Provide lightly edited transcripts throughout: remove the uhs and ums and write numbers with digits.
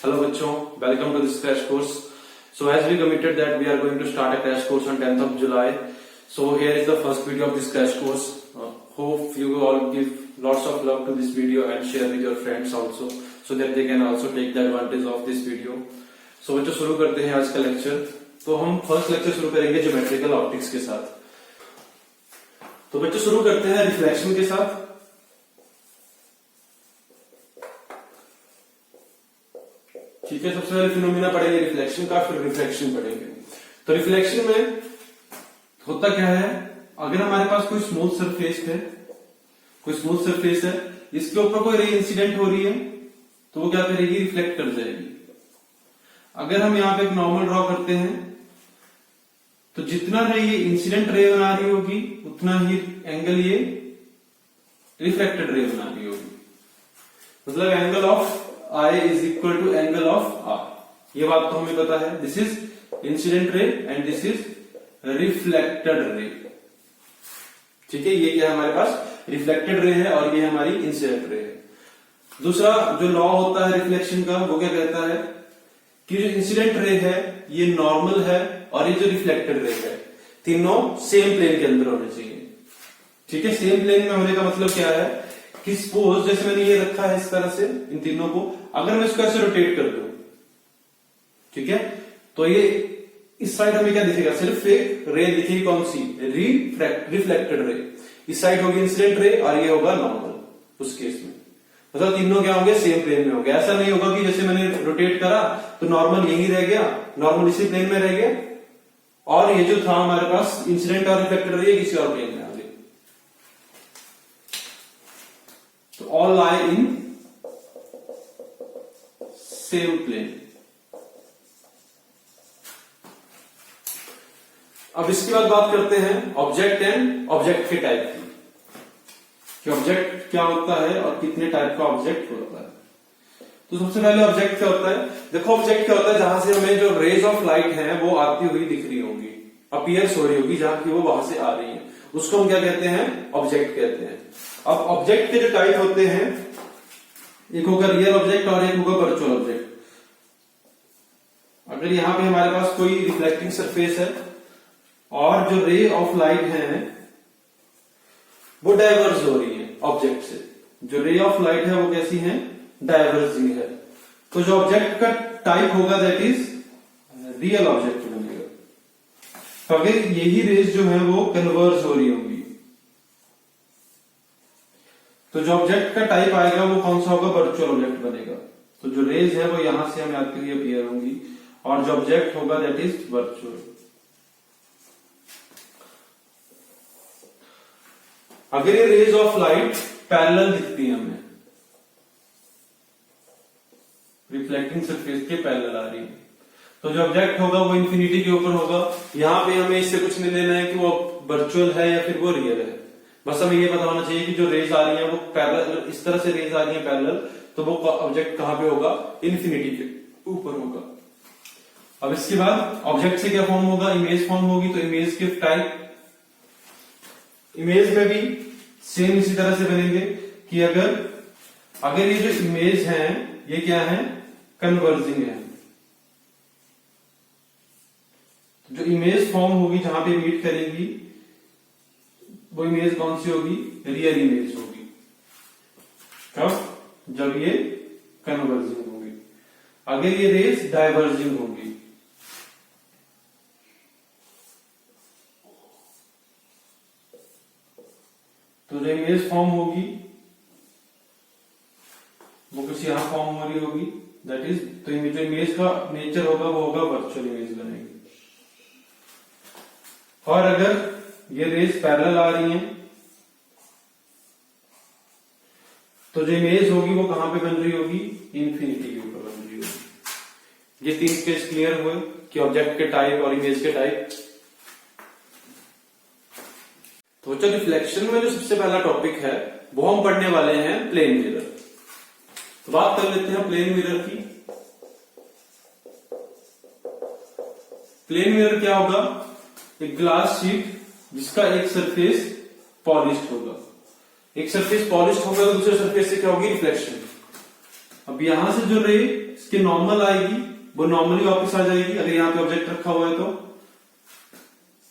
Hello bachcho, welcome to this crash course. So as we committed that we are going to start a crash course on 10th of July. So here is the first video of this crash course. Hope you all give lots of love to this video and share with your friends also, so that they can also take the advantage of this video. So बच्चों शुरू करते हैं आज का lecture. तो हम first lecture शुरू करेंगे ज्योमेट्रिकल ऑप्टिक्स के साथ। तो बच्चों शुरू करते हैं रिफ्लेक्शन के साथ। ठीक है, सबसे पहले फिनोमिना पढ़ेंगे रिफ्लेक्शन का, फिर रिफ्रैक्शन पढ़ेंगे। तो रिफ्लेक्शन में होता क्या है, अगर हमारे पास कोई स्मूथ सरफेस है, इसके ऊपर कोई रे इंसिडेंट हो रही है तो वो क्या करेगी, रिफ्लेक्ट कर जाएगी। अगर हम यहाँ पे एक नॉर्मल ड्रॉ करते हैं तो जितना रे ये इंसिडेंट रे बना रही होगी उतना ही एंगल ये रिफ्लेक्टेड रे बना रही होगी। मतलब angle of I is equal to angle of R। ये बात तो हमें पता है। This is incident ray and this is reflected ray. ठीक है, ये क्या है हमारे पास रिफ्लेक्टेड रे है और ये हमारी इंसिडेंट रे है। दूसरा जो लॉ होता है रिफ्लेक्शन का, वो क्या कहता है कि जो इंसिडेंट रे है ये नॉर्मल है और ये जो रिफ्लेक्टेड रे है तीनों सेम प्लेन के अंदर होने चाहिए। ठीक है, सेम प्लेन में होने का मतलब क्या है कि सपोज जैसे मैंने ये रखा है इस तरह से, इन तीनों को अगर मैं इसको ऐसे रोटेट कर दूं, ठीक है, तो ये इस साइड हमें क्या दिखेगा, सिर्फ एक रे दिखेगी। कौन सी, रिफ्लेक्टेड रे। इस साइड होगी इंसिडेंट रे और ये होगा नॉर्मल। उस केस में मतलब तीनों क्या होंगे, सेम प्लेन में होंगे। ऐसा नहीं होगा कि जैसे मैंने रोटेट करा तो नॉर्मल यही रह गया, नॉर्मल इसी प्लेन में रह गया और ये जो था हमारे पास इंसिडेंट और रिफ्लेक्टेड रे किसी और प्लेन में आ गए। तो all lie in same plane। अब इसके बाद बात करते हैं ऑब्जेक्ट एंड ऑब्जेक्ट के टाइप की, कि ऑब्जेक्ट क्या होता है और कितने टाइप का ऑब्जेक्ट होता है। तो सबसे पहले ऑब्जेक्ट क्या होता है, देखो ऑब्जेक्ट क्या होता है, जहां से हमें जो रेज ऑफ लाइट है वो आती हुई दिख रही होगी, अपीयर्स हो रही होगी, जहां की वो वहां से आ रही है, उसको हम क्या कहते हैं, ऑब्जेक्ट कहते हैं। अब ऑब्जेक्ट के जो टाइप होते हैं, एक होगा रियल ऑब्जेक्ट और एक होगा वर्चुअल ऑब्जेक्ट। अगर यहां पे हमारे पास कोई रिफ्लेक्टिंग सरफेस है और जो रे ऑफ लाइट है वो डाइवर्ज हो रही है ऑब्जेक्ट से, जो रे ऑफ लाइट है वो कैसी है, डाइवर्जिंग है, तो जो ऑब्जेक्ट का टाइप होगा दैट इज रियल ऑब्जेक्ट बनेगा। तो अगर यही रेज जो है वो कन्वर्ज हो रही होंगी तो जो ऑब्जेक्ट का टाइप आएगा वो कौन सा होगा, वर्चुअल ऑब्जेक्ट बनेगा। तो जो रेज है वो यहां से हमें आती हुई अपीयर होंगी और जो ऑब्जेक्ट होगा दैट इज वर्चुअल। अगर ये रेज ऑफ लाइट पैरेलल दिखती है हमें, रिफ्लेक्टिंग सरफेस के पैरेलल आ रही है, तो जो ऑब्जेक्ट होगा वो इंफिनिटी के ऊपर होगा। यहां पे हमें इससे कुछ नहीं लेना है कि वो वर्चुअल है या फिर वो रियल है, बस हमें ये पता होना चाहिए कि जो रेज आ रही है वो पैरेलल, इस तरह से रेज आ रही है पैरेलल, तो वो ऑब्जेक्ट कहां पे होगा, इन्फिनिटी के ऊपर होगा। अब इसके बाद ऑब्जेक्ट से क्या फॉर्म होगा, इमेज फॉर्म होगी। तो इमेज के टाइप, इमेज में भी सेम इसी तरह से बनेंगे कि अगर ये जो इमेज है ये क्या है, कन्वर्जिंग है, तो जो इमेज फॉर्म होगी जहां पे मीट करेगी वो इमेज कौन सी होगी, रियल इमेज होगी। कब, जब ये कन्वर्जिंग होगी। अगर ये रेज डाइवर्जिंग होगी तो जो इमेज फॉर्म होगी वो कुछ यहां फॉर्म हो रही होगी, दैट इज, तो जो इमेज का नेचर होगा वो होगा वर्चुअल इमेज बनेगी। और अगर ये रेज पैरेलल आ रही हैं तो जो इमेज होगी वो कहां पे बन रही होगी, इन्फिनिटी के ऊपर बन रही होगी। ये तीन केस क्लियर हुए कि ऑब्जेक्ट के टाइप और इमेज के टाइप। तो बच्चों रिफ्लेक्शन में जो सबसे पहला टॉपिक है वो हम पढ़ने वाले हैं प्लेन मिरर। तो बात कर लेते हैं प्लेन मिरर की। प्लेन मिरर क्या होगा, एक ग्लास शीट जिसका एक सरफेस पॉलिश्ड होगा, एक सरफेस पॉलिश्ड होगा तो दूसरे सरफेस से क्या होगी, रिफ्लेक्शन। अब यहां से जो रे इसके नॉर्मल आएगी वो नॉर्मली वापस आ जाएगी। अगर यहाँ पे ऑब्जेक्ट रखा हुआ है तो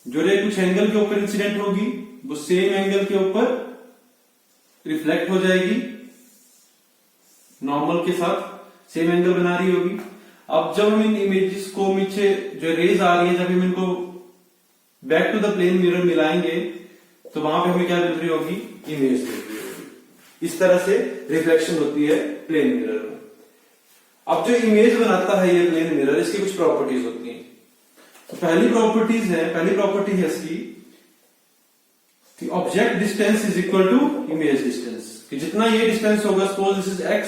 जो रे कुछ एंगल के ऊपर इंसिडेंट होगी वो सेम एंगल के ऊपर रिफ्लेक्ट हो जाएगी, नॉर्मल के साथ सेम एंगल बना रही होगी। अब जब हम इन इमेजेस को नीचे जो रेज आ रही है जब हम इनको back to the plane mirror मिलाएंगे तो वहां पे हमें क्या मिल रही होगी, इमेज मिल रही होगी। इस तरह से रिफ्लेक्शन होती है प्लेन मिरर में। अब जो इमेज बनाता है ये प्लेन मिरर, इसकी कुछ प्रॉपर्टीज होती हैं। तो पहली प्रॉपर्टी है इसकी कि object distance is equal to image distance, कि जितना ये डिस्टेंस होगा, suppose this is x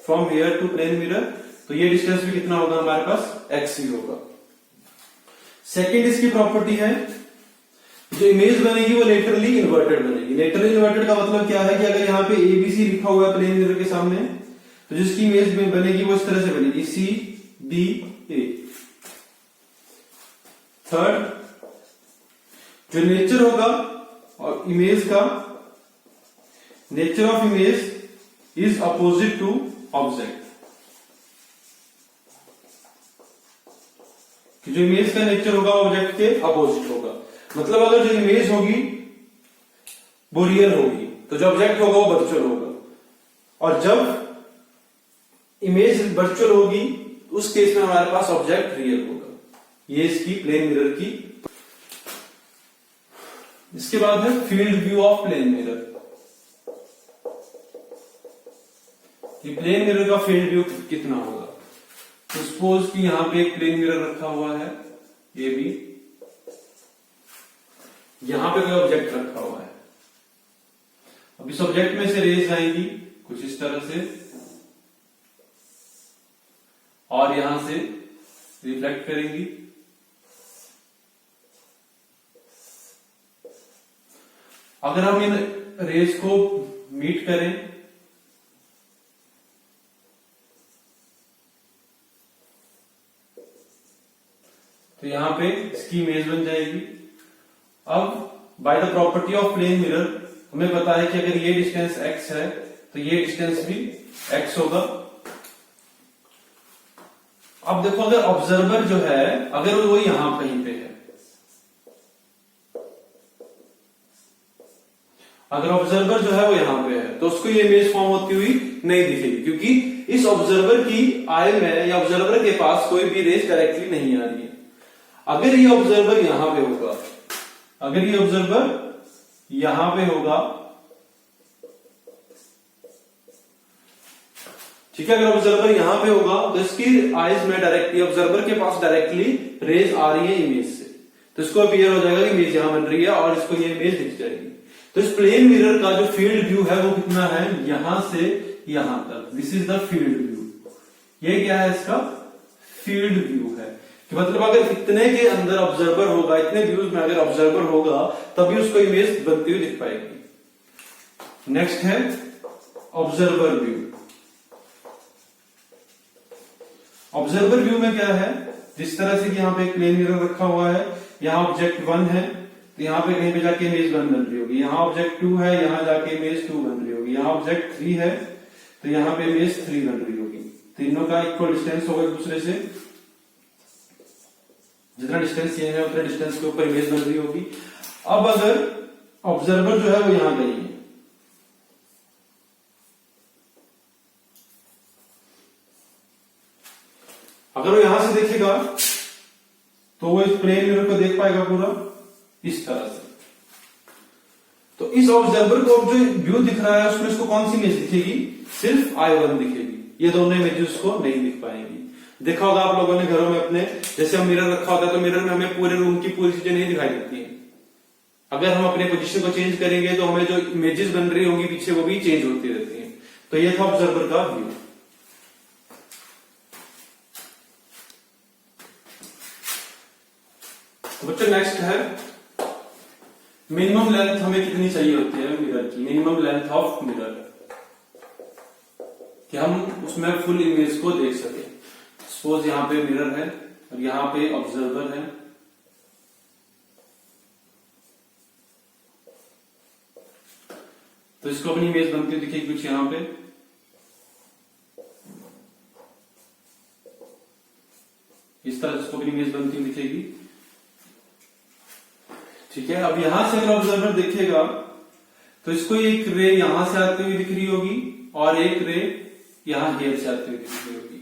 from here to plane mirror, तो ये डिस्टेंस भी कितना होगा हमारे पास, x ही होगा। सेकेंड इसकी प्रॉपर्टी है जो इमेज बनेगी वो लेटरली इन्वर्टेड बनेगी। लेटरली इन्वर्टेड का मतलब क्या है कि अगर यहाँ पे ABC लिखा हुआ है प्लेन मिरर के सामने, तो जिसकी इमेज में बनेगी वो इस तरह से बनेगी CBA। थर्ड, जो नेचर होगा और इमेज का, nature of image is opposite to object, कि जो इमेज का नेचर होगा ऑब्जेक्ट के अपोजिट होगा। मतलब अगर जो इमेज होगी वो रियल होगी तो जो ऑब्जेक्ट होगा वो वर्चुअल होगा, और जब इमेज वर्चुअल होगी उस केस में हमारे पास ऑब्जेक्ट रियल होगा। ये इसकी प्लेन मिरर की। इसके बाद है field view of plane mirror. ये प्लेन मिरर का फील्ड व्यू कितना होगा, तो सपोज कि यहां पे एक प्लेन मिरर रखा हुआ है, ये भी यहां पे कोई ऑब्जेक्ट रखा हुआ है। अब इस ऑब्जेक्ट में से रेज आएंगी कुछ इस तरह से और यहां से रिफ्लेक्ट करेंगी। अगर हम इन रेज को मीट करें तो यहां पे इसकी इमेज बन जाएगी। अब by the property of plane mirror हमें पता है कि अगर ये डिस्टेंस x है तो ये डिस्टेंस भी x होगा। अब देखो अगर ऑब्जर्वर जो है अगर वो यहां कहीं पे है, अगर ऑब्जर्वर जो है वो यहां पे है तो उसको ये इमेज फॉर्म होती हुई नहीं दिखेगी, क्योंकि इस ऑब्जर्वर की आई में या ऑब्जर्वर के पास कोई भी रेज डायरेक्टली नहीं आ रही है। अगर ये ऑब्जर्वर यहां पे होगा, अगर ये ऑब्जर्वर यहां पे होगा, ठीक है, अगर ऑब्जर्वर यहां पे होगा तो इसकी आईज में डायरेक्टली ऑब्जर्वर के पास डायरेक्टली रेज आ रही है इमेज से, तो इसको क्लियर हो जाएगा कि इमेज यहां बन रही है और इसको ये इमेज दिख जाएगी। तो इस प्लेन मिरर का जो फील्ड व्यू है वो कितना है, यहां से यहां तक, this is the field view. ये क्या है, इसका फील्ड व्यू है, कि मतलब अगर इतने के अंदर ऑब्जर्वर होगा, इतने व्यूज में अगर ऑब्जर्वर होगा तभी उसको इमेज बनती हुई दिख पाएगी। नेक्स्ट है ऑब्जर्वर व्यू। ऑब्जर्वर व्यू में क्या है, जिस तरह से कि यहाँ पे एक प्लेन मिरर रखा हुआ है, यहाँ ऑब्जेक्ट 1 है तो यहाँ पे कहीं पे जाके इमेज 1 बन रही होगी, यहाँ ऑब्जेक्ट 2 है यहाँ जाके इमेज 2 बन रही होगी, यहाँ ऑब्जेक्ट 3 है तो यहाँ पे इमेज 3 बन रही होगी। तीनों का इक्वल डिस्टेंस होगा एक दूसरे से, जितना डिस्टेंस ये है उतना डिस्टेंस के ऊपर इमेज बन रही होगी। अब अगर ऑब्जर्वर जो है वो यहां कहीं है, अगर वो यहां से देखेगा तो वो इस प्लेन मिरर को देख पाएगा पूरा इस तरह से। तो इस ऑब्जर्वर को जो व्यू दिख रहा है उसमें उसको कौन सी इमेज दिखेगी, सिर्फ I1 दिखेगी, ये दोनों इमेजेस उसको नहीं दिख पाएंगी। देखा होगा आप लोगों ने घरों में अपने, जैसे हम मिरर रखा होता है तो मिरर में हमें पूरे रूम की पूरी चीजें नहीं दिखाई देती हैं। अगर हम अपने पोजीशन को चेंज करेंगे तो हमें जो इमेजेस बन रही होंगी पीछे वो भी चेंज होती रहती हैं। तो ये था ऑब्जर्वर का व्यू। तो बच्चों नेक्स्ट है मिनिमम लेंथ हमें कितनी चाहिए होती है मिरर की, मिनिमम लेंथ ऑफ मिरर, कि हम उसमें फुल इमेज को देख सके। सपोज यहां पे मिरर है और यहां पे ऑब्जर्वर है, तो इसको अपनी इमेज बनती हुई दिखेगी कुछ यहां पे। ऊपर इमेज बनती हुई दिखेगी। ठीक है, अब यहां से अगर ऑब्जर्वर देखेगा तो इसको एक रे यहां से आती हुई दिख रही होगी और एक रे यहां हेयर से आती हुई दिख रही होगी।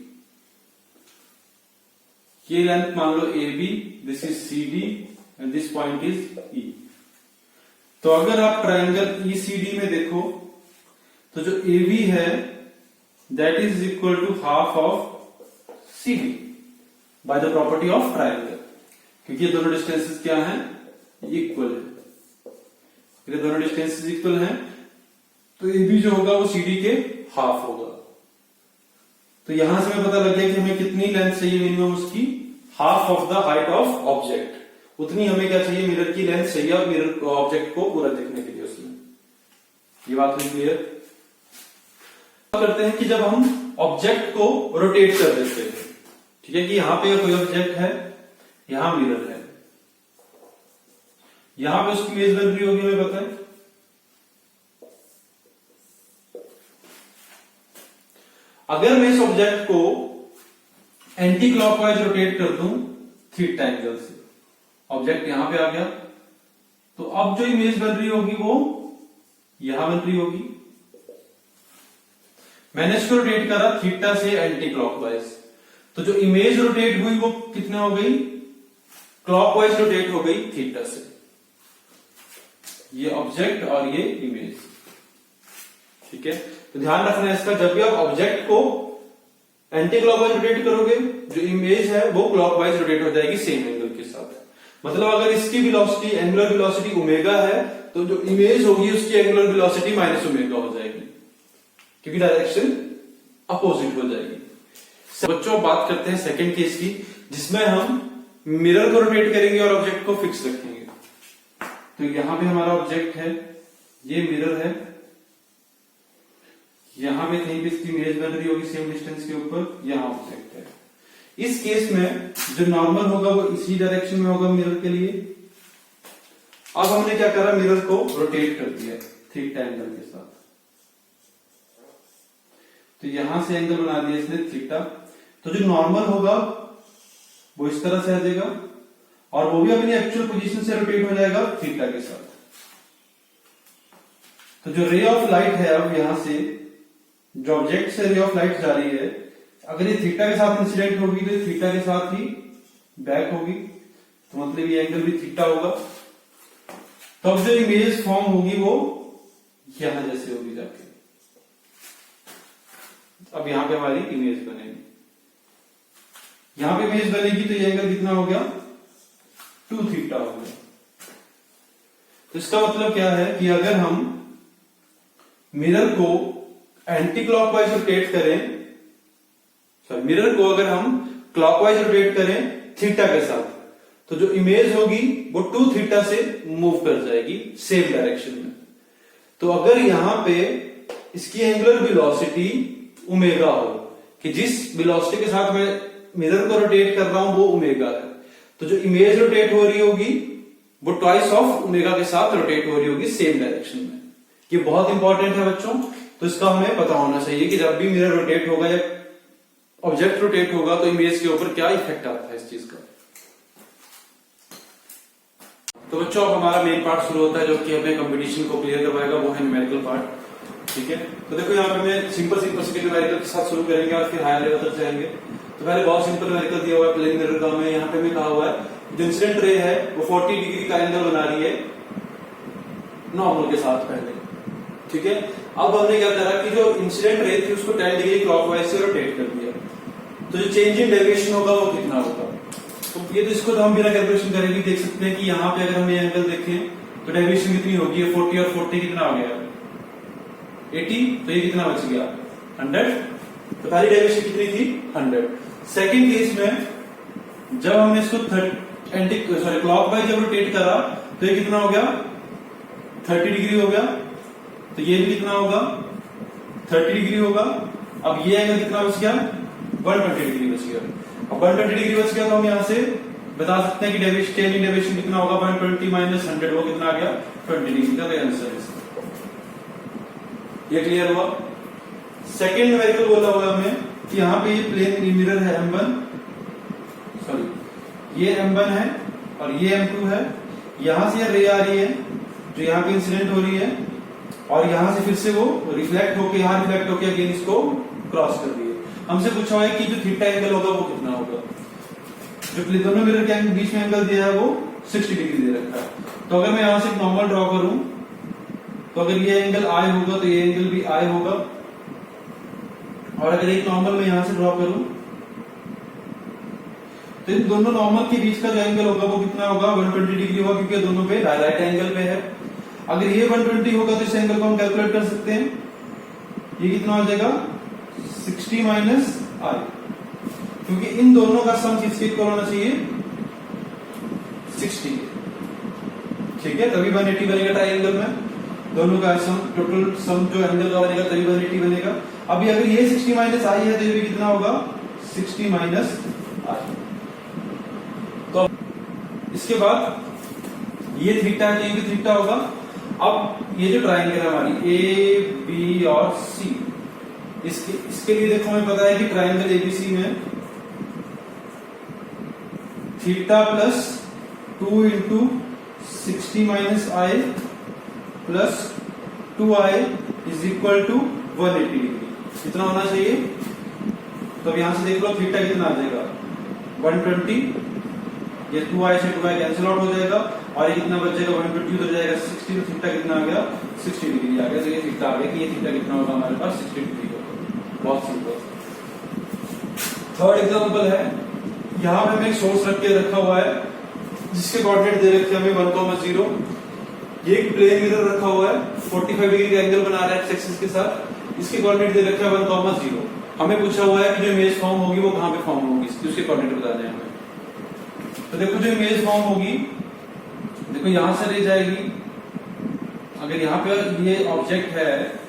ये लेंथ मान लो A B, this is C D and this point is E. तो अगर आप ट्रायंगल ईसीडी में देखो तो जो ए बी है that is equal to half of C D by the property of triangle, क्योंकि ये दोनों डिस्टेंसेस क्या हैं, इक्वल है। ये दोनों डिस्टेंसेस इक्वल हैं तो ए बी जो होगा वो सी डी के हाफ होगा। तो यहां से हमें पता लग गया कि हमें कितनी लेंथ चाहिए मिनिमम, उसकी half of the height of object. उतनी हमें क्या चाहिए, मिरर की लेंथ चाहिए और मिरर ऑब्जेक्ट को पूरा देखने के लिए उसमें। ये बात है क्लियर। करते हैं कि जब हम ऑब्जेक्ट को रोटेट कर देते हैं, ठीक है, कि यहां पे कोई ऑब्जेक्ट है, यहां मिरर है, यहां पे उसकी इमेज बन रही होगी, हमें पता है। अगर मैं इस ऑब्जेक्ट को एंटी क्लॉकवाइज रोटेट कर दूं थीटा एंगल से, ऑब्जेक्ट यहां पे आ गया, तो अब जो इमेज बन रही होगी वो यहां बन रही होगी। मैंने इसको रोटेट करा थीटा से एंटी क्लॉकवाइज, तो जो इमेज रोटेट हुई वो कितने हो गई, क्लॉकवाइज रोटेट हो गई थीटा से। ये ऑब्जेक्ट और ये इमेज, ठीक है। तो ध्यान रखना है इसका, जब भी आप ऑब्जेक्ट को एंटी क्लॉकवाइज रोटेट करोगे, जो इमेज है वो क्लॉकवाइज रोटेट हो जाएगी सेम एंगल के साथ। मतलब अगर इसकी वेलोसिटी एंगुलर वेलोसिटी ओमेगा है तो जो इमेज होगी उसकी एंगुलर वेलोसिटी माइनस ओमेगा हो जाएगी, क्योंकि डायरेक्शन अपोजिट हो जाएगी। बच्चों बात करते हैं सेकंड केस की, जिसमें हम मिरर को रोटेट करेंगे और ऑब्जेक्ट को फिक्स रखेंगे। तो यहां पे हमारा ऑब्जेक्ट है, ये मिरर है, यहां पे कहीं भी इसकी इमेज बन रही होगी सेम डिस्टेंस के ऊपर, यहां ऑब्जेक्ट है। इस केस में जो नॉर्मल होगा वो इसी डायरेक्शन में होगा मिरर के लिए। अब हमने क्या करा, मिरर को रोटेट कर दिया थीटा एंगल के साथ, तो यहां से एंगल बना दिया इसने थीटा। तो जो नॉर्मल होगा वो इस तरह से आ जाएगा और वो भी अपनी एक्चुअल पोजीशन से रोटेट हो जाएगा थीटा के साथ। तो जो रे ऑफ लाइट है, अब यहां से जो ऑब्जेक्ट से रे ऑफ लाइट जा रही है, अगर ये थीटा के साथ इंसिडेंट होगी तो थीटा के साथ ही बैक होगी, तो मतलब ये एंगल भी थीटा होगा। तो अब जो इमेज फॉर्म होगी वो यहां जैसे होगी जाके, अब यहां पे हमारी इमेज बनेगी, यहां पे इमेज बनेगी तो ये एंगल कितना हो गया, 2 थीटा हो गया। तो इसका मतलब क्या है कि अगर हम मिरर को एंटी क्लॉकवाइज रोटेट करें, मिरर को अगर हम क्लॉकवाइज रोटेट करें थीटा के साथ, तो जो इमेज होगी वो 2 थीटा से मूव कर जाएगी सेम डायरेक्शन में। तो अगर यहां पे इसकी एंगुलर वेलोसिटी ओमेगा हो, कि जिस वेलोसिटी के साथ मैं मिरर को रोटेट कर रहा हूं वो ओमेगा है, तो जो इमेज रोटेट हो रही होगी वो ट्वाइस ऑफ ओमेगा के साथ रोटेट हो रही होगी सेम डायरेक्शन में। ये बहुत इंपॉर्टेंट है बच्चों, तो इसका हमें पता होना चाहिए कि जब भी मिरर रोटेट होगा या ऑब्जेक्ट रोटेट होगा तो इमेज के ऊपर क्या इफेक्ट आता है इस चीज का। तो बच्चों अब हमारा मेन पार्ट शुरू होता है जो कि हमें कंपटीशन को क्लियर करवाएगा, वो है न्यूमेरिकल पार्ट। ठीक है, तो देखो यहाँ पे मैं सिंपल से न्यूमेरिकल के साथ शुरू करेंगे और फिर हायर लेवल तक जाएंगे। तो पहले बहुत सिंपल न्यूमेरिकल दिया हुआ है प्लेन मिरर का, हमें यहाँ पे भी कहा हुआ है जो इंसिडेंट रे है वो 40 डिग्री का एंगल बना रही है नॉर्मल के साथ पहले। ठीक है, अब हमने क्या करा कि जो इंसिडेंट रे थी उसको 10 डिग्री क्लॉकवाइज से रोटेट कर दिया, तो जो चेंज इन डेविएशन होगा वो कितना होगा। तो ये तो इसको तो हम बिना कैलकुलेशन करेंगे देख सकते हैं कि यहाँ पे अगर हम ये एंगल देखें तो डेविएशन कितनी होगी, 40 और 40 कितना हो गया 80, तो ये कितना बच गया 100। तो पहली डेविएशन कितनी थी 100। सेकंड केस में जब हमने इसको क्लॉकवाइज जब रोटेट करा तो ये कितना हो गया 30 डिग्री हो गया, तो ये भी कितना होगा 30 डिग्री होगा। अब ये एंगल कितना बच गया 120 डिग्री बच गया। अब 120 डिग्री बच गया तो हम यहां से बता सकते हैं कि डेविएशन कितना होगा 120 माइनस 100, वो कितना आ गया 20 डिग्री का आंसर है। ये क्लियर हुआ। सेकेंड न्यूमेरिकल बोला हुआ हमने कि यहाँ पे ये प्लेन मिरर है M1, सॉरी ये M1 है और ये M2 है, यहां से रे आ रही है जो यहाँ पे इंसिडेंट हो रही है और यहां से फिर से वो रिफ्लेक्ट होके यहाँ रिफ्लेक्ट होके अगेन इसको क्रॉस कर रही है। हमसे पूछा हुआ है कि जो थीटा एंगल होगा वो कितना होगा। जो दोनों मिरर के बीच में एंगल दिया है वो 60 डिग्री दे रखा है। तो अगर मैं यहां से एक नॉर्मल ड्रॉ करूं तो अगर ये एंगल आई होगा तो ये एंगल भी आई होगा, और अगर एक नॉर्मल मैं यहां से ड्रॉ करूं तो इन दोनों नॉर्मल के बीच का जो एंगल होगा वो कितना होगा, 120 डिग्री होगा, क्योंकि दोनों पे राइट एंगल पे है। अगर ये 120 होगा तो इस एंगल को हम कैलकुलेट कर सकते हैं, ये कितना हो जाएगा 60 माइनस आई, क्योंकि इन दोनों का सम किसके इक्वल होना चाहिए 60। ठीक है, तभी 180 बनेगा ट्राइंगल में, दोनों का सम टोटल सम जो एंगल का बनेगा तभी 180 बनेगा। अभी अगर ये 60 माइनस आई है तो ये भी कितना होगा 60 माइनस आई। तो इसके बाद ये थीटा है तो ये भी थीटा होगा। अब ये जो ट्राइंगल है हमारी ए बी और सी, इसके लिए देखो हमें पता है कि ट्राइंगल एबीसी में theta plus 2 into 60 minus i plus 2i is equal to 180 degree, कितना होना चाहिए। तो अब यहां से देख लो थीटा कितना आ जाएगा 120, ये 2i से 2i कैंसिल आउट हो जाएगा और ये कितना बच जाएगा 120 उधर जाएगा 60, तो थीटा कितना आ गया 60 डिग्री आ गया। तो ये थीटा आ गया कि ये थीटा कितना होगा हमारे पास 60 डिग्री होगा। बहुत सिंपल। थर्ड एग्जांपल है, यहां पे हमें एक सोर्स रख के रखा हुआ है जिसके कोऑर्डिनेट दे रखे हमें 1,0। ये एक प्लेन मिरर रखा हुआ है, 45 डिग्री का एंगल बना रहा है एक्स एक्सिस के साथ, इसके कोऑर्डिनेट दे रखे हैं 1,0। हमें पूछा हुआ है कि जो इमेज फॉर्म होगी वो कहां पे फॉर्म होगी, उसके कोऑर्डिनेट बताने हैं हमें। तो देखो जो इमेज फॉर्म होगी, देखो यहां से ले जाएगी, अगर यहाँ पे ये ऑब्जेक्ट है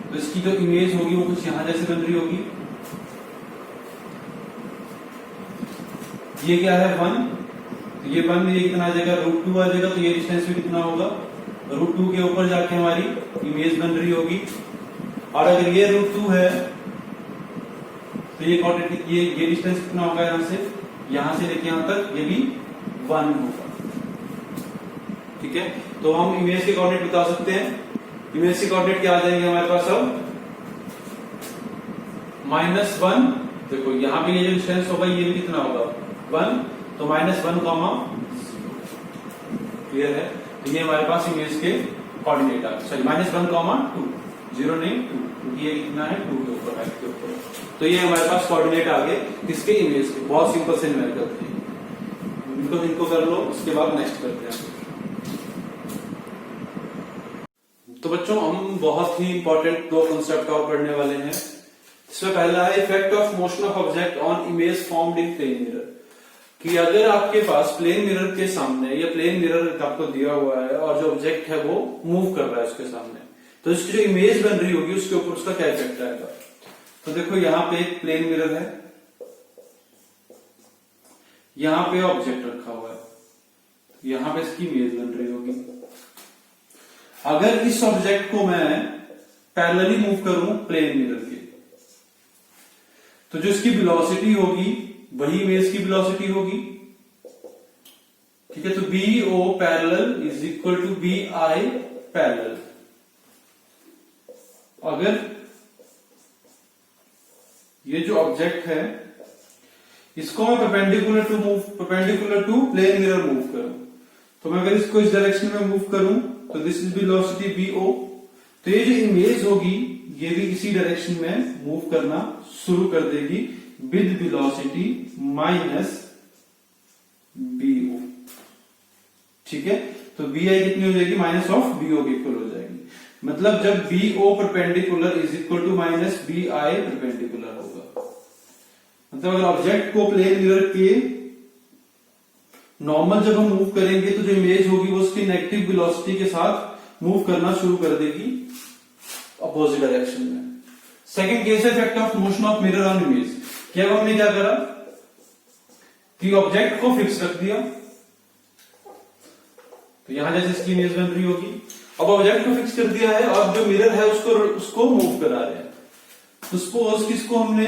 तो इसकी जो इमेज होगी वो कुछ यहां जैसे बन रही होगी। ये क्या है 1, तो ये 1 ये कितना आ जाएगा √2 आ जाएगा, तो ये डिस्टेंस भी कितना होगा √2 के ऊपर जाके हमारी इमेज बन रही होगी। और अगर ये √2 है तो ये कोऑर्डिनेट ये डिस्टेंस कितना होगा यहां से लेके यहां तक, ये भी 1 होगा। ठीक है, तो हम इमेज के कोऑर्डिनेट बता सकते हैं। इमेज के कोऑर्डिनेट क्या आ जाएंगे हमारे पास अब -1, देखो यहाँ पे ये जो डिस्टेंस होगा ये भी कितना होगा 1, तो -1, क्लियर है। तो ये हमारे पास इमेज के कोऑर्डिनेट आ गए, सॉरी -1, 2, 0 नहीं 2, क्योंकि ये कितना है 2 के ऊपर, हाइट के ऊपर। तो ये हमारे पास कोऑर्डिनेट आ गए किसके, इमेज के। बहुत सिंपल से न्यूमेरिकल थे, इनको कर लो, उसके बाद नेक्स्ट करते हैं। तो बच्चों हम बहुत ही इंपॉर्टेंट 2 कॉन्सेप्ट और पढ़ने वाले हैं। इसमें पहला है effect of motion of object on image formed in plane mirror, कि अगर आपके पास प्लेन मिरर के सामने या प्लेन मिरर आपको दिया हुआ है और जो ऑब्जेक्ट है वो मूव कर रहा है उसके सामने, तो इसकी जो इमेज बन रही होगी उसके ऊपर उसका क्या इफेक्ट आएगा। तो देखो यहाँ पे एक प्लेन मिरर है, यहाँ पे ऑब्जेक्ट रखा हुआ है, यहाँ पे इसकी इमेज बन रही होगी। अगर इस ऑब्जेक्ट को मैं पैरेलली मूव करूं प्लेन मिरर के, तो जो इसकी वेलोसिटी होगी वही इमेज की वेलोसिटी होगी। ठीक है, तो BO parallel is equal to BI parallel. अगर ये जो ऑब्जेक्ट है इसको मैं perpendicular to plane mirror move करूं, तो मैं अगर इसको इस डायरेक्शन में मूव करूं तो दिस इज वेलोसिटी BO, तो ये जो इमेज होगी ये भी इसी डायरेक्शन में मूव करना शुरू कर देगी विद वेलोसिटी -BO। ठीक है, तो BI कितनी हो जाएगी -BO के इक्वल हो जाएगी। मतलब जब BO perpendicular is equal to -BI perpendicular होगा, मतलब अगर ऑब्जेक्ट को प्लेन मिरर के नॉर्मल जब हम मूव करेंगे तो जो इमेज होगी वो उसकी नेगेटिव वेलोसिटी के साथ मूव करना शुरू कर देगी अपोजिट डायरेक्शन में। सेकंड केस है effect of motion of mirror on image. क्या हमने क्या करा कि ऑब्जेक्ट को फिक्स रख दिया, तो यहां जैसे इसकी इमेज बन रही होगी। अब ऑब्जेक्ट को फिक्स कर दिया है और जो मिरर है उसको मूव करा रहे हैं। तो सपोज किसको हमने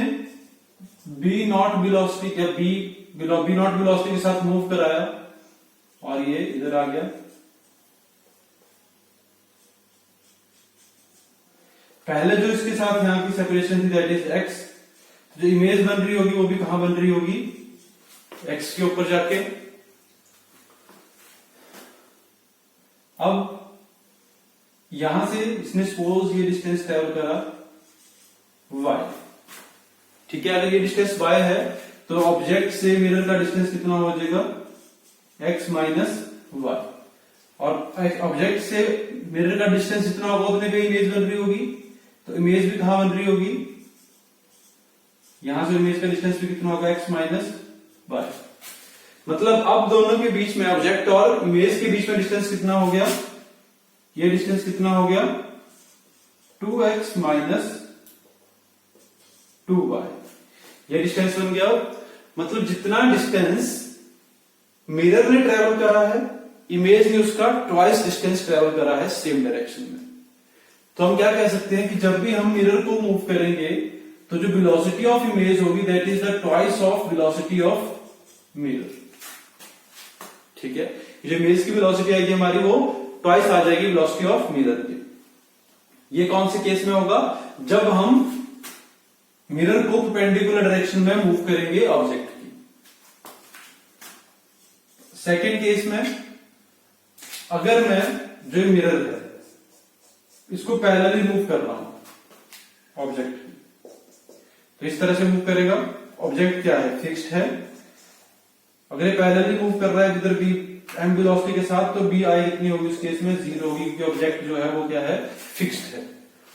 बी नॉट वेलोसिटी या बी नॉट वेलोसिटी के साथ मूव कराया और ये इधर आ गया। पहले जो इसके साथ यहां की सेपरेशन थी दैट इज एक्स, जो इमेज बन रही होगी वो भी कहां बन रही होगी, एक्स के ऊपर जाके। अब यहां से इसने सपोज ये डिस्टेंस ट्रेवल करा y, ठीक है। अगर ये डिस्टेंस y है तो ऑब्जेक्ट से मिरर का डिस्टेंस कितना हो जाएगा, x माइनस y, और ऑब्जेक्ट से मिरर का डिस्टेंस जितना होगा उतने पे इमेज बन रही होगी, तो इमेज भी कहां बन रही होगी, यहां से इमेज का डिस्टेंस भी कितना होगा, x माइनस y। मतलब अब दोनों के बीच में, ऑब्जेक्ट और इमेज के बीच में डिस्टेंस कितना हो गया, ये डिस्टेंस कितना हो गया, 2x माइनस 2y, ये डिस्टेंस बन गया। मतलब जितना डिस्टेंस मिरर ने ट्रेवल करा है, इमेज ने उसका ट्वाइस डिस्टेंस ट्रेवल करा है सेम डायरेक्शन में। तो हम क्या कह सकते हैं कि जब भी हम मिरर को मूव करेंगे तो जो वेलोसिटी ऑफ इमेज होगी that is the twice of velocity of mirror, ठीक है। जो इमेज की वेलोसिटी आएगी हमारी वो ट्वाइस आ जाएगी वेलोसिटी ऑफ मिरर के। ये कौन से केस में होगा, जब हम मिरर को परपेंडिकुलर डायरेक्शन में मूव करेंगे ऑब्जेक्ट की। सेकेंड केस में अगर मैं जो मिरर है इसको पैरेलली मूव कर रहा हूं ऑब्जेक्ट की, तो इस तरह से मूव करेगा। ऑब्जेक्ट क्या है, फिक्स्ड है। अगर ये पैरेलली मूव कर रहा है इधर भी एम वेलोसिटी के साथ, तो बी आई कितनी होगी उस केस में, 0 होगी, क्योंकि ऑब्जेक्ट जो है वो क्या है, फिक्स्ड है।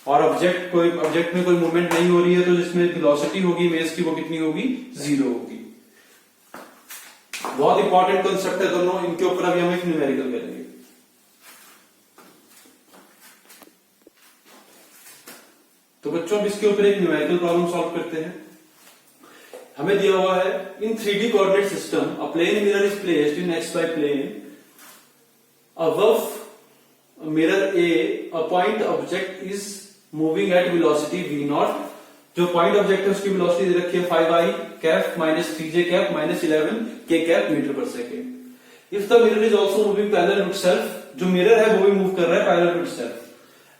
और ऑब्जेक्ट में कोई मूवमेंट नहीं हो रही है, तो जिसमें वेलोसिटी होगी इमेज की वो कितनी होगी, 0 होगी। बहुत इंपॉर्टेंट कंसेप्ट है दोनों, इनके ऊपर अभी हम एक न्यूमेरिकल करेंगे। तो बच्चों अब इसके ऊपर एक न्यूमेरिकल प्रॉब्लम सॉल्व करते हैं। हमें दिया हुआ है in 3D coordinate system a plane mirror is placed in xy plane above mirror A, a point object is moving at velocity v0। जो पॉइंट ऑब्जेक्ट है उसकी वेलोसिटी दे रखी है 5i cap minus 3j cap minus 11 k cap metre पर second. If the mirror is also moving parallel to itself, जो mirror है वो भी मूव कर रहा है parallel to itself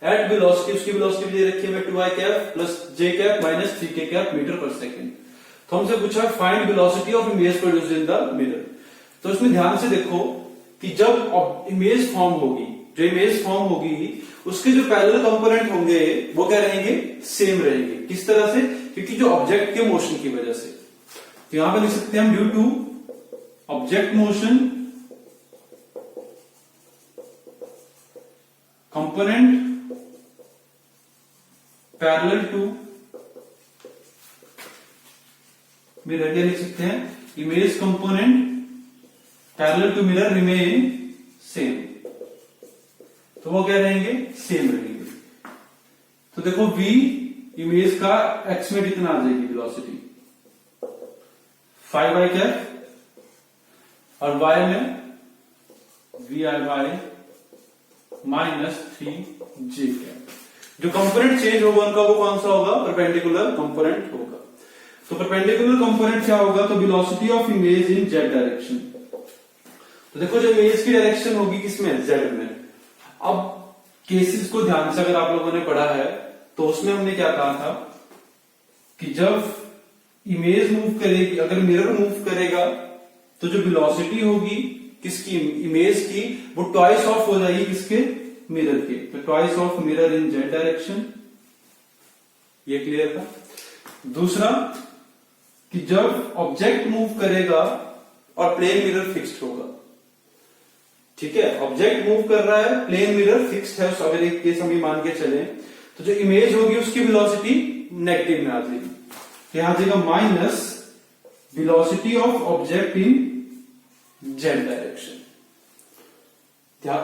at velocity, उसकी वेलोसिटी भी दे रखी है 2i cap plus j cap minus 3k cap metre पर सेकेंड। तो हमसे पूछा find velocity of image produced in the mirror. तो इसमें ध्यान से देखो कि जब इमेज फॉर्म होगी, जो इमेज फॉर्म होगी उसके जो पैरेलल कंपोनेंट होंगे वो क्या रहेंगे, सेम रहेंगे। किस तरह से, क्योंकि जो ऑब्जेक्ट के मोशन की वजह से। तो यहां पर लिख सकते हैं हम due to object motion component parallel to mirror, क्या लिख सकते हैं, image component parallel to mirror remain same. तो वो क्या रहेंगे, सेम रहेंगे। तो देखो v इमेज का x में कितना आ जाएगी वेलोसिटी, 5i कैप, और y में vi माइनस 3j कैप। जो कंपोनेंट चेंज होगा उनका वो कौन सा होगा, परपेंडिकुलर कंपोनेंट होगा। तो परपेंडिकुलर कंपोनेंट क्या होगा, तो velocity of image in z direction. तो देखो जो इमेज की डायरेक्शन होगी किसमें, z में। अब केसेस को ध्यान से अगर आप लोगों ने पढ़ा है तो उसमें हमने क्या कहा था कि जब इमेज मूव करेगी, अगर मिरर मूव करेगा तो जो वेलोसिटी होगी किसकी, इमेज की, वो ट्वाइस ऑफ हो जाएगी किसके, मिरर के। तो twice of mirror in z direction, ये क्लियर था। दूसरा कि जब ऑब्जेक्ट मूव करेगा और प्लेन मिरर फिक्स्ड होगा, ठीक है, ऑब्जेक्ट मूव कर रहा है, प्लेन मिरर फिक्स्ड है, अगर एक केस हम ये मान के चले तो जो इमेज होगी उसकी वेलोसिटी नेगेटिव में आ जाएगी। यहां आ जाएगा minus velocity of object in z direction.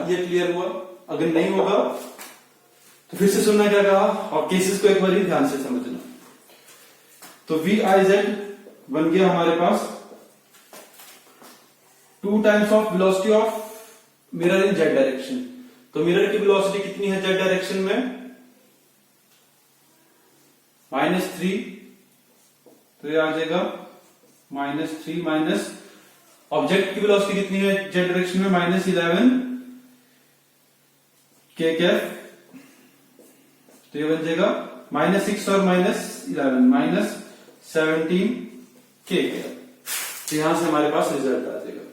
ये क्लियर हुआ? अगर नहीं होगा तो फिर से सुनना क्या कहा और केसेस को एक बार ध्यान से समझना। तो vi z बन गया हमारे पास 2 times of velocity of mirror in z direction. तो मिरर की वेलोसिटी कितनी है z डायरेक्शन में, -3। तो ये आ जाएगा -3 माइनस ऑब्जेक्ट की वेलोसिटी कितनी है जेड डायरेक्शन में, -11 के कैफ, तो ये बन जाएगा -6 और -11 -17 के कैफ। तो यहां से हमारे पास रिजल्ट आ जाएगा।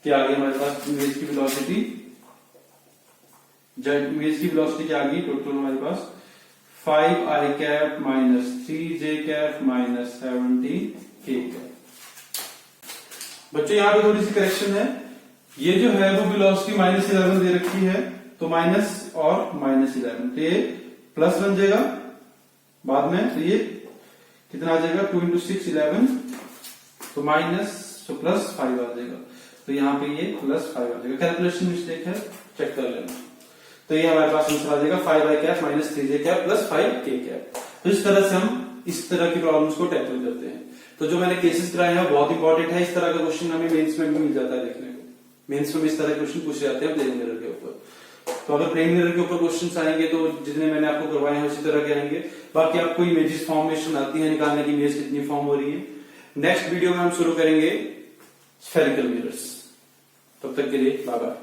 क्या आ गया हमारे पास इमेज की वेलोसिटी, जेड इमेज की वेलोसिटी क्या आ गई टोटल हमारे पास 5i कैप -3j कैप -17 के कैप। बच्चों यहां पे थोड़ी सी करेक्शन है, ये जो है वो वेलोसिटी -11 दे रखी है, तो माइनस और -11, तो ये प्लस बन जाएगा बाद में, तो ये कितना आ जाएगा 2 × 6 11, तो माइनस तो +5 आ जाएगा, तो यहाँ पे ये +5 आ जाएगा। कैलकुलेशन मिस्टेक है, चेक कर लेना। तो ये हमारे पास आंसर आ जाएगा 5i cap -3j cap +5k cap. तो इस तरह से हम इस तरह की प्रॉब्लम्स को टैकल करते हैं। तो जो मैंने केसेस कराए हैं बहुत इंपॉर्टेंट है, इस तरह का क्वेश्चन हमें मेंस में भी मिल जाता है देखने को। मेंस में इस तरह के क्वेश्चन पूछे जाते हैं प्लेन मिरर के ऊपर। तो अगर प्लेन मिरर के ऊपर क्वेश्चंस आएंगे तो जितने मैंने आपको करवाए हैं उसी तरह के आएंगे। बाकी आपको इमेजेस फॉर्मेशन आती है निकालने की, इमेज कितनी फॉर्म हो रही है। नेक्स्ट वीडियो में हम शुरू करेंगे स्फेरिकल मिरर्स। तब तक के लिए बाय बाय।